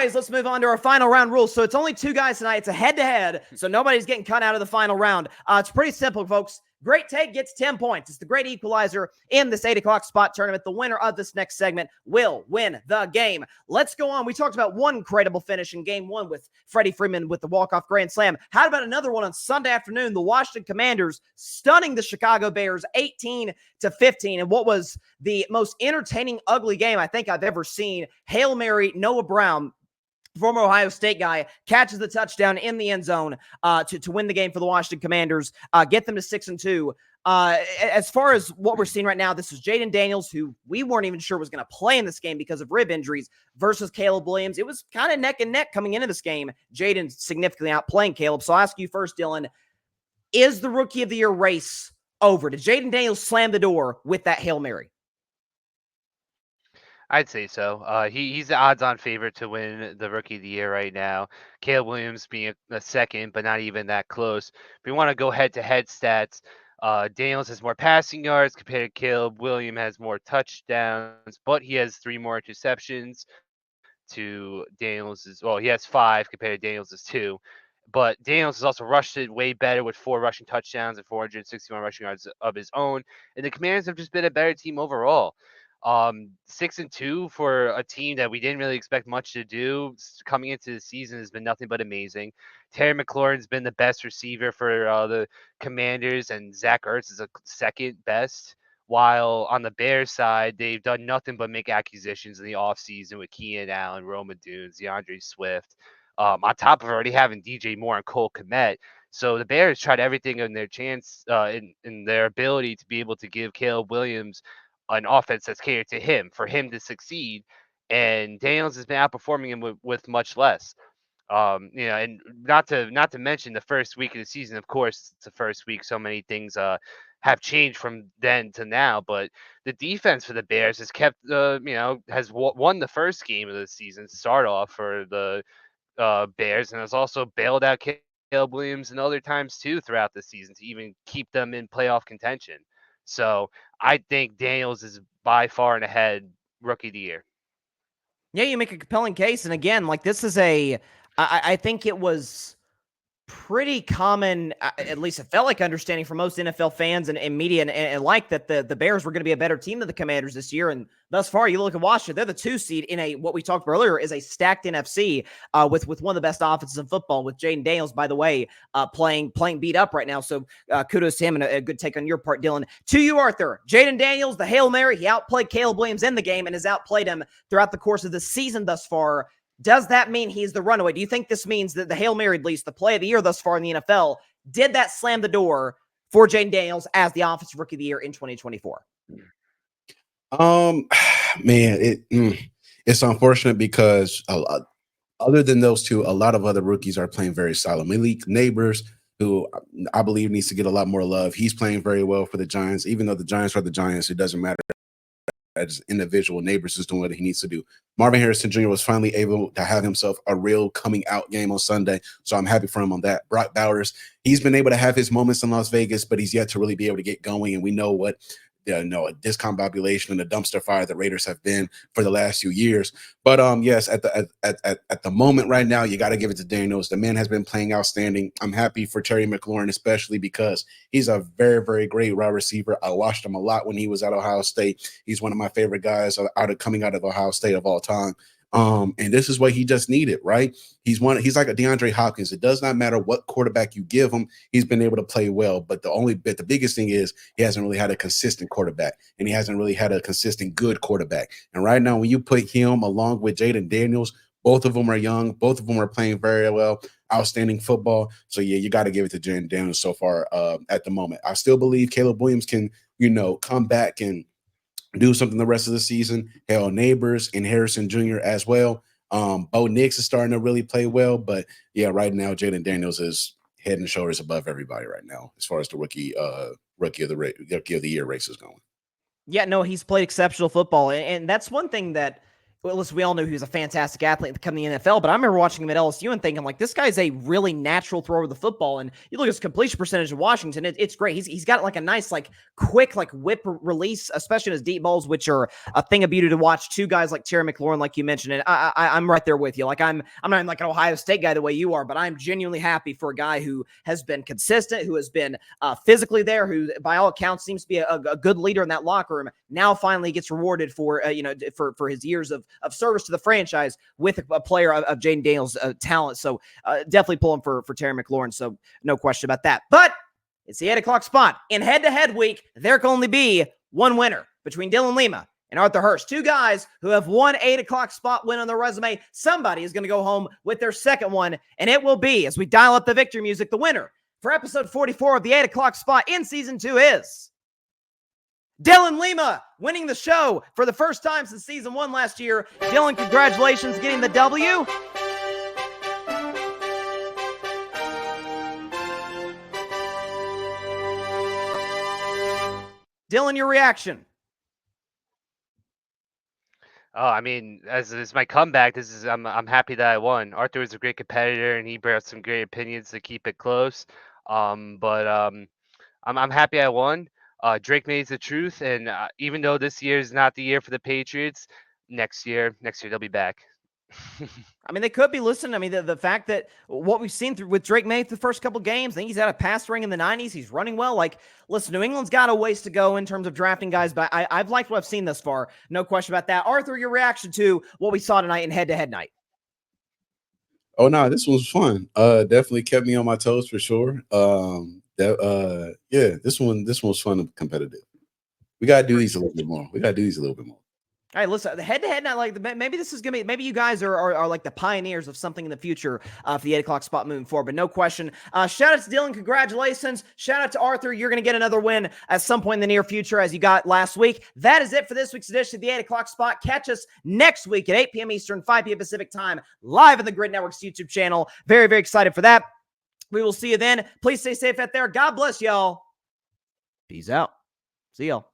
Let's move on to our final round rules. So it's only two guys tonight. It's a head-to-head, so nobody's getting cut out of the final round. It's pretty simple, folks. Great take gets 10 points. It's the great equalizer in this 8 o'clock spot tournament. The winner of this next segment will win the game. Let's go on. We talked about one credible finish in game one with Freddie Freeman with the walk-off grand slam. How about another one on Sunday afternoon? The Washington Commanders stunning the Chicago Bears 18-15 in what was the most entertaining, ugly game I think I've ever seen. Hail Mary, Noah Brown, former Ohio State guy, catches the touchdown in the end zone to win the game for the Washington Commanders, get them to 6-2. As far as what we're seeing right now, this is Jayden Daniels, who we weren't even sure was going to play in this game because of rib injuries, versus Caleb Williams. It was kind of neck and neck coming into this game. Jayden significantly outplaying Caleb. So I'll ask you first, Dylan, is the Rookie of the Year race over? Did Jayden Daniels slam the door with that Hail Mary? I'd say so. He's the odds-on favorite to win the Rookie of the Year right now. Caleb Williams being a second, but not even that close. If we want to go head-to-head stats, Daniels has more passing yards compared to Caleb. Williams has more touchdowns, but he has 3 more interceptions to Daniels'. Well, he has 5 compared to Daniels' 2. But Daniels has also rushed it way better with 4 rushing touchdowns and 461 rushing yards of his own. And the Commanders have just been a better team overall. 6-2 for a team that we didn't really expect much to do coming into the season has been nothing but amazing. Terry McLaurin's been the best receiver for the Commanders, and Zach Ertz is a second best. While on the Bears side, they've done nothing but make acquisitions in the offseason with Keenan Allen, Roma Dunes, DeAndre Swift, on top of already having DJ Moore and Cole Kmet. So the Bears tried everything in their chance, in their ability to be able to give Caleb Williams an offense that's catered to him for him to succeed. And Daniels has been outperforming him with much less. And not to mention the first week of the season. Of course, it's the first week. So many things have changed from then to now. But the defense for the Bears has kept, has won the first game of the season to start off for the Bears, and has also bailed out Caleb Williams and other times too throughout the season to even keep them in playoff contention. So I think Daniels is by far and ahead Rookie of the Year. Yeah, you make a compelling case. And again, like this is I think it was pretty common, at least it felt like understanding for most NFL fans and media and like that the Bears were going to be a better team than the Commanders this year. And thus far, you look at Washington, they're the 2 seed in what we talked about earlier is a stacked NFC with one of the best offenses in football, with Jayden Daniels, by the way, playing beat up right now. So kudos to him, and a good take on your part, Dylan. To you, Arthur. Jayden Daniels, the Hail Mary, he outplayed Caleb Williams in the game and has outplayed him throughout the course of the season thus far. Does that mean he's the runaway? Do you think this means that the Hail Mary, at least the play of the year thus far in the NFL, did that slam the door for Jayden Daniels as the Offensive Rookie of the Year in 2024? Man, it's unfortunate because other than those two, a lot of other rookies are playing very solid. Malik Neighbors, who I believe needs to get a lot more love. He's playing very well for the Giants. Even though the Giants are the Giants, it doesn't matter. As individual, Neighbors is doing what he needs to do. Marvin Harrison Jr. was finally able to have himself a real coming out game on Sunday, so I'm happy for him on that. Brock Bowers, he's been able to have his moments in Las Vegas, but he's yet to really be able to get going, and we know what a discombobulation and a dumpster fire the Raiders have been for the last few years. But yes, at the moment right now, you got to give it to Daniels. The man has been playing outstanding. I'm happy for Terry McLaurin, especially because he's a very, very great wide receiver. I watched him a lot when he was at Ohio State. He's one of my favorite guys coming out of Ohio State of all time. And this is what he just needed, right? He's like a DeAndre Hopkins. It does not matter what quarterback you give him, he's been able to play well. But the biggest thing is he hasn't really had a consistent quarterback, and he hasn't really had a consistent good quarterback. And right now, when you put him along with Jayden Daniels, both of them are young, both of them are playing very well, outstanding football. So yeah, you got to give it to Jayden Daniels so far at the moment. I still believe Caleb Williams can, come back and do something the rest of the season. Hell, Neighbors and Harrison Jr. as well. Bo Nix is starting to really play well, but yeah, right now Jayden Daniels is head and shoulders above everybody right now as far as the rookie of the year race is going. Yeah, no, he's played exceptional football, and that's one thing that well, listen, we all knew he was a fantastic athlete to come to the NFL, but I remember watching him at LSU and thinking, like, this guy's a really natural thrower of the football. And you look at his completion percentage in Washington, it's great. He's got like a nice, like, quick, like, whip release, especially in his deep balls, which are a thing of beauty to watch. Two guys like Terry McLaurin, like you mentioned, and I'm right there with you. Like, I'm not even like an Ohio State guy the way you are, but I'm genuinely happy for a guy who has been consistent, who has been physically there, who by all accounts seems to be a good leader in that locker room. Now finally gets rewarded for for his years of service to the franchise with a player of Jayden Daniels' talent. So definitely pulling for Terry McLaurin. So no question about that. But it's the 8 o'clock spot. In head-to-head week, there can only be one winner between Dylan Lima and Arthur Hurst. Two guys who have one 8 o'clock spot win on their resume. Somebody is going to go home with their second one, and it will be, as we dial up the victory music, the winner for episode 44 of the 8 o'clock spot in season 2 is Dylan Lima, winning the show for the first time since season 1 last year. Dylan, congratulations getting the W. Dylan, your reaction? Oh, I mean, as my comeback, I'm happy that I won. Arthur was a great competitor, and he brought some great opinions to keep it close. But I'm happy I won. Drake May's the truth, and even though this year is not the year for the Patriots, next year they'll be back. I mean, they could be listening. I mean, the fact that what we've seen with Drake May the first couple games, I think he's had a pass ring in the 90s. He's running well. Like, listen, New England's got a ways to go in terms of drafting guys, but I've liked what I've seen thus far. No question about that. Arthur, your reaction to what we saw tonight in head-to-head night? Oh no, this was fun. Definitely kept me on my toes for sure. This one was fun and competitive. We gotta do these a little bit more. All right, listen, the head-to-head night, like, maybe this is going to be, maybe you guys are like the pioneers of something in the future for the 8 o'clock spot moving forward, but no question. Shout out to Dylan. Congratulations. Shout out to Arthur. You're going to get another win at some point in the near future as you got last week. That is it for this week's edition of the 8 o'clock spot. Catch us next week at 8 p.m. Eastern, 5 p.m. Pacific time, live on the Grid Network's YouTube channel. Very, very excited for that. We will see you then. Please stay safe out there. God bless y'all. Peace out. See y'all.